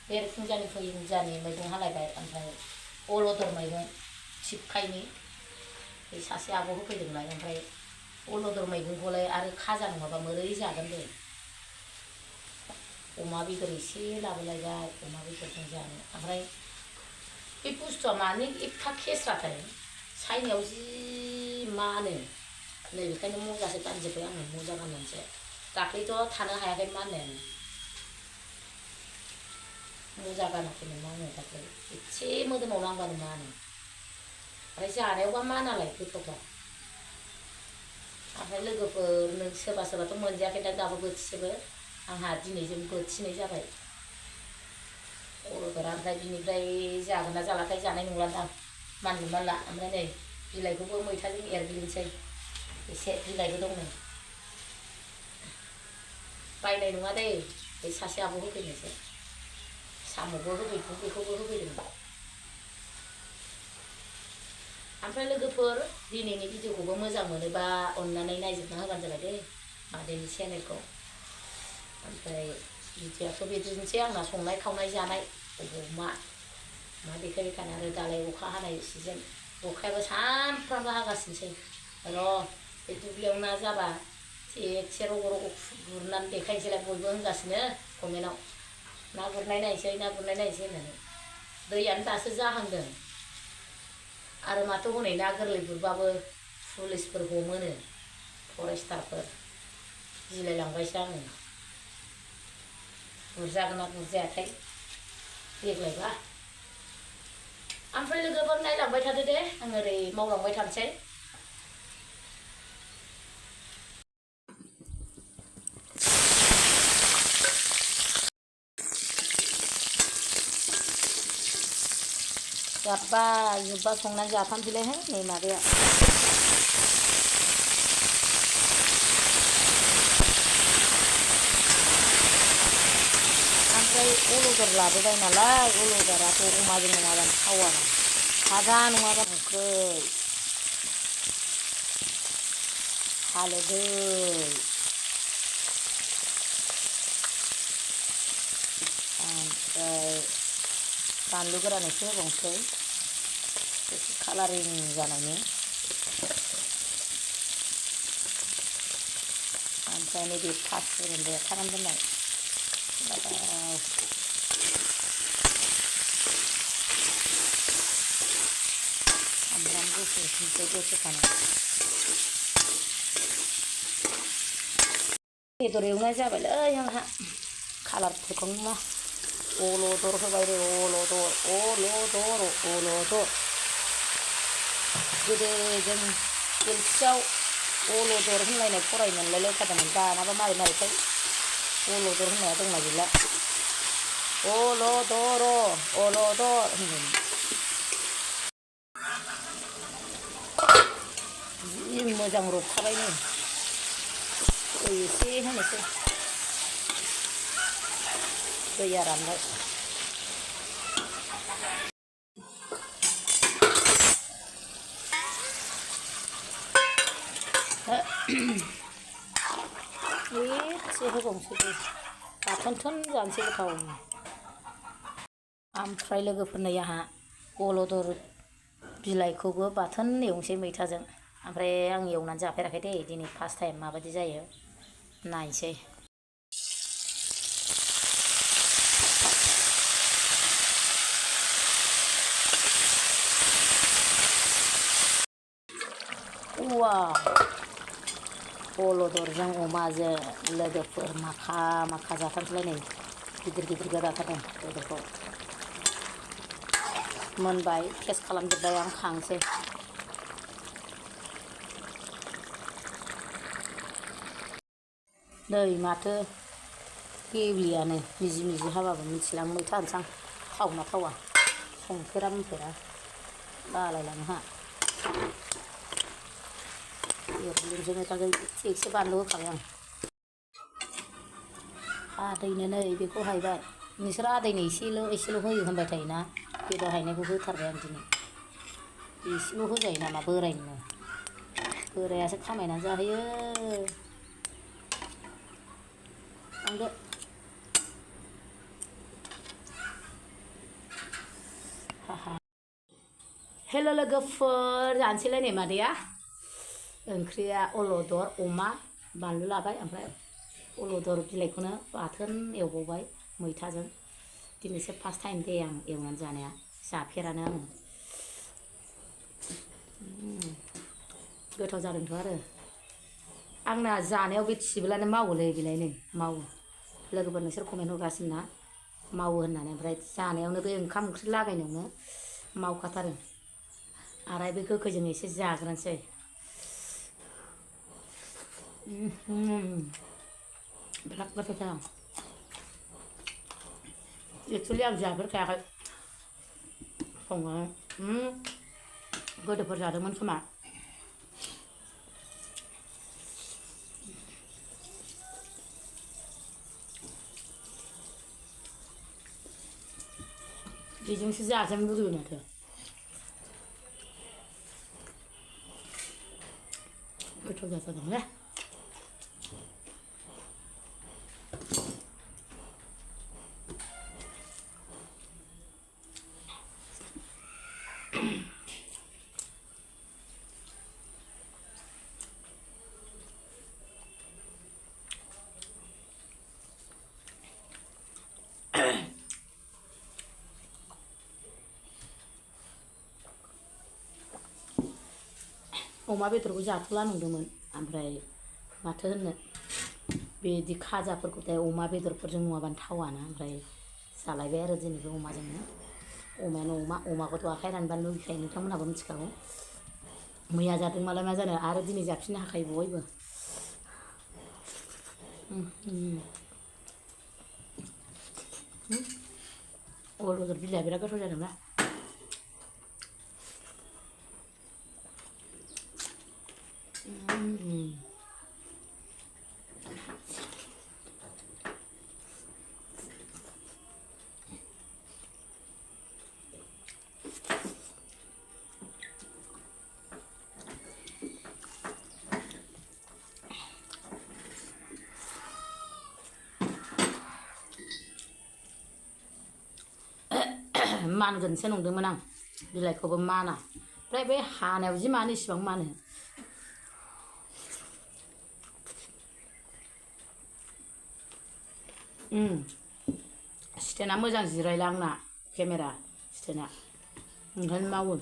बे फुंजानि मैगं हालायबाय ओमफ्राय अलदर मैगं थिबखायनि बे सासे आब' होफैदोंलाय ओमफ्राय अलदर मैगंखौलाय आरो खाजा नङाबा मोरै जागोन दे अमा बेदर एसे लाबोलायबाय अमा बेदरजों जानो ओमफ्राय बे बुस्थुआ मानो एफा खेस्राथाय सायनायाव जि मानो नै बेखायनो मुजासो गानजोब्बाय आङो मुजा गाननानैसो दाख्लैथ' थानो हायाखै माननायानो मुजा गानाखैमोन आङो दाख्लै एसे मोदोमाव नांबानो मानो ओमफ्राय जानायावबा मानालाय गोथावथार ओमफ्राय लोगोफोर सोरबा सोरबाथ' मोनजायाखै दा दाबो बोथिसेबो आंहा दिनैजों बोथिनै जाबाय अलदरा ओमफ्राय बिनिफ्राय जागोन ना जालाथाय जानाय नंलादां मानलु मानला ओमफ्राय नै बिलाइखौबो मैथाजों एरग्लिनोसै एसे बिलाइबो दं नै बायनाय नङा दे बे सासे आब' होफैनोसै साम'बो होफैदों बेखौबो होफैदों ओमफ्राय लोगोफोर दिनैनि भिडिअखौबो मोजां मोनोबा अननानै नायजोबना होबानो जाबाय दे मादैनि चेनेलखौ ओमफ्राय भिडिअआथ' बिदिनोसै आंना संनाय खावनाय जानाय अबाव मा देखायबाय थानो आरो दालाय अखा हानाय सिजोन अखायाबो सानफ्रामबो हागासिनोसै र' बे दुब्लियाव ना जाबा एसे रग' रग' गुरनानै देखायनोसैलाय बयबो होनगासिनो कमेन्टआव ना गुरनाय नायनोसै होननानै दैयानो दासो जाहांदों आरो माथो हनै ना गोरलै गुरबाबो पुलिसफोर हमोनो फरेस्टारफोर गिलायलांबायसो आङो गुरजागोन ना गुरजायाथाय देग्लायबा ओमफ्राय लोगोफोर नायलांबाय थादो दे आं ओरै मावलांबाय थानोसै जोब्बा संनानै जाथामसैलायहाय नै मादैया ओमफ्राय अलदर लाबोबाय नालाय अलदराथ' अमाजों नङाबानो थावाना भाजा नङाबा ओंख्रै हालोदै ओमफ्राय बानलु गोरान एसे होबावनोसै एसे कालारिं जानायनि ओमफ्राय नैबे फासफोरजों देखानानै दोननाय सामब्राम गुफुर संख्रि दसेखानाय बेदर एवनाय जाबायलै आंहा कालारफोरखौ नुवा अलदर होबाय दे अलदर गोदो जों एलपिआव अलदर होनलायनाय फरायनो मोनलायलायथारदोंमोन दानाबा मारैथाय अलदर होननाया दंना गैला अलदर होनदों जि मोजां रबखाबायनो दै एसे होनोसै दैया रानबाय एसे होबावनोसै दै बाथोन जानोसै गोथाव ओमफ्राय लोगोफोरनो आंहा अलदर बिलाइखौबो बाथोन एवनोसै मैथाजों ओमफ्राय आं एवनानै जाफेराखै दे दिनै फार्स्ट टाइम माबायदि जायो नायनोसै वाव अलदरजों अमाजों लोगोफोर माखा जाथारसैलाय नै गिदिर गोदाथारदों बेदरखौ मोनबाय टेस्ट खालामजोब्बाय आं खांसै नै माथो गेब्लेयानो मिजि हाबाबो मिथिला मैथा होनसां थावना थावा संफेरा बालायलाङो आंहा एरग्लिनोसै मैथाजों एसे बानलु होखाबाय आं आदैनो नै बेखौ हायबाय नोंसोर आदैनो एसेल' होयो होनबाय थायोना बेदर हायनायखौ होथारबाय आं दिनै एसेल' होजायो नामा बोरायासो खामायनानै जाहोयो आंदो हेल' लोगोफोर जानोसैलाय नै मादैया ओंख्रिया अलदर अमा बानलु लाबाय ओमफ्राय अलदर बिलाइखौनो बाथोन एवबावबाय मैथाजों दिनैसो फार्स्ट टाइम दे आं एवनानै जानाया जाफेरानो आङो गोथाव जादोंथ' आरो आंना जानायाव बे थिबोलानो मावोलै बेलाय नै मावो लोगोफोर नोंसोर कमेन्ट हरगासिनो ना मावो होननानै ओमफ्राय जानायावनो बे ओंखाम ओंख्रि लागायनायावनो मावखाथारो आरो बे गोखैजों एसे जाग्रोनोसै बिराद गोथाव जादों एक्सुवेलि आं जाफेरखायाखै संनानै गोदोफोर जादोंमोन खोमा बेजोंसो जाजानो लुगैयो माथो गोथाव जाथारदोंलै अमा बेदरखौ जाथ'ला नंदोंमोन ओमफ्राय माथो होननो बिदि खाजाफोरखौथाय अमा बेदरफोरजों नङाबानो थावाना ओमफ्राय जालायबाय आरो दिनैबो अमाजोंनो अमायानो अमाखौथ' आखाइ रानबानो लुगैखायो नोंथांमोनहाबो मिथिखागौ मैया जादों मालाय मा जानो आरो दिनै जाफिननो हाखायो बयबो अलदर बिलाइया बिराद गोथाव जादोंना मानगोनसो नंदोंमोन आं बिलाइखौबो माना ओमफ्राय बे हानायाव जि मानो इसिबां मानो स्टेना मोजां जिरायला आंना केमेरा स्टेना ओंखायनो मावो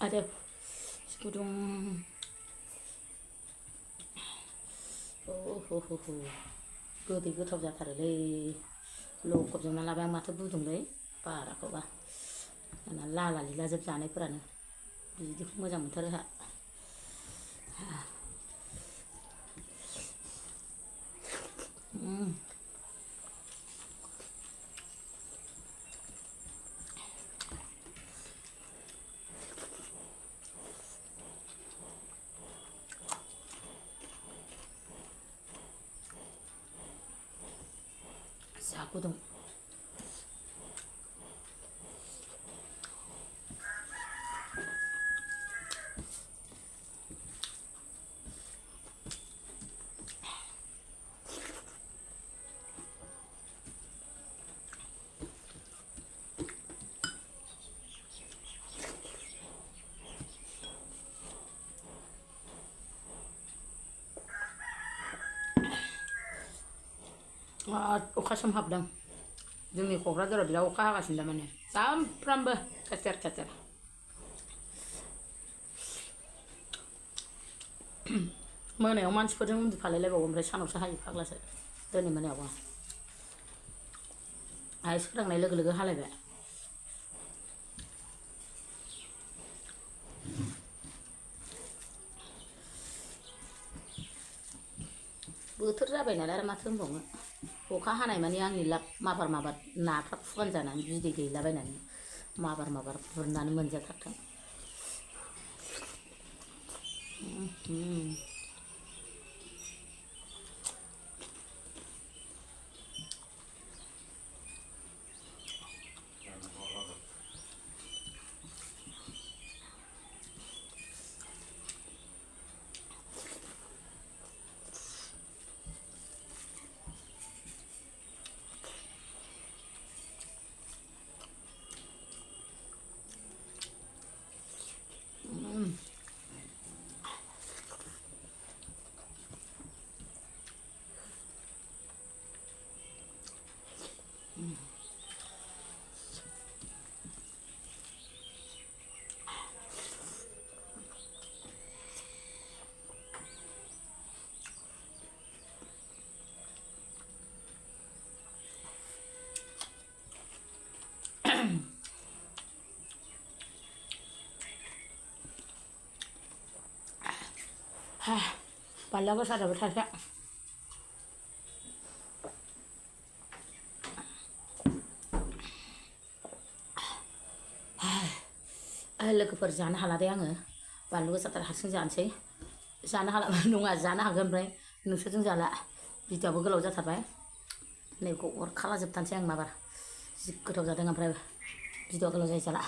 आरो गुदुं गोदै गोथाव जाथारोलै लवगबजोबना लाबाय आं माथो गुदुंलै बाराखौबा दाना लाला लिला जोब जानायफोरानो बिदिखौ मोजां मोनथारो आंहा जा गुदुं अखा सोमहाबदों जोंनि क'क्राझाराव बिराद अखा हागासिनो दामाने सामफ्रामबो थेर थेर मोनायाव मानसिफोरजों उन्दुफालायलायबावो ओमफ्राय सानावसो हायो फाग्लासो दिनै मोनायावबो आरो सोरांनाय लोगो लोगो हालायबाय बोथोर जाबाय नालाय आरो माथो होनबावनो अखा हानाय मानि आंनि लाब माबार नाफ्रा फुवान जानानै बिदै दैलाबायनानै माबार बुरनानै मोनजाथारथों बानलुआ गोसा जाबाय थासै लोगोफोर जानो हाला दे आङो बानलु गोसाथार हारसिं जानोसै जानो हाला नङा जानो हागोन ओमफ्राय नोंसोरजों जाला भिडिअ'आबो गोलाव जाथारबाय नैखौ अर खालाजोबथारनोसै आं माबार जि गोथाव जादों ओमफ्राय भिडिअ गोलाव जायो जाला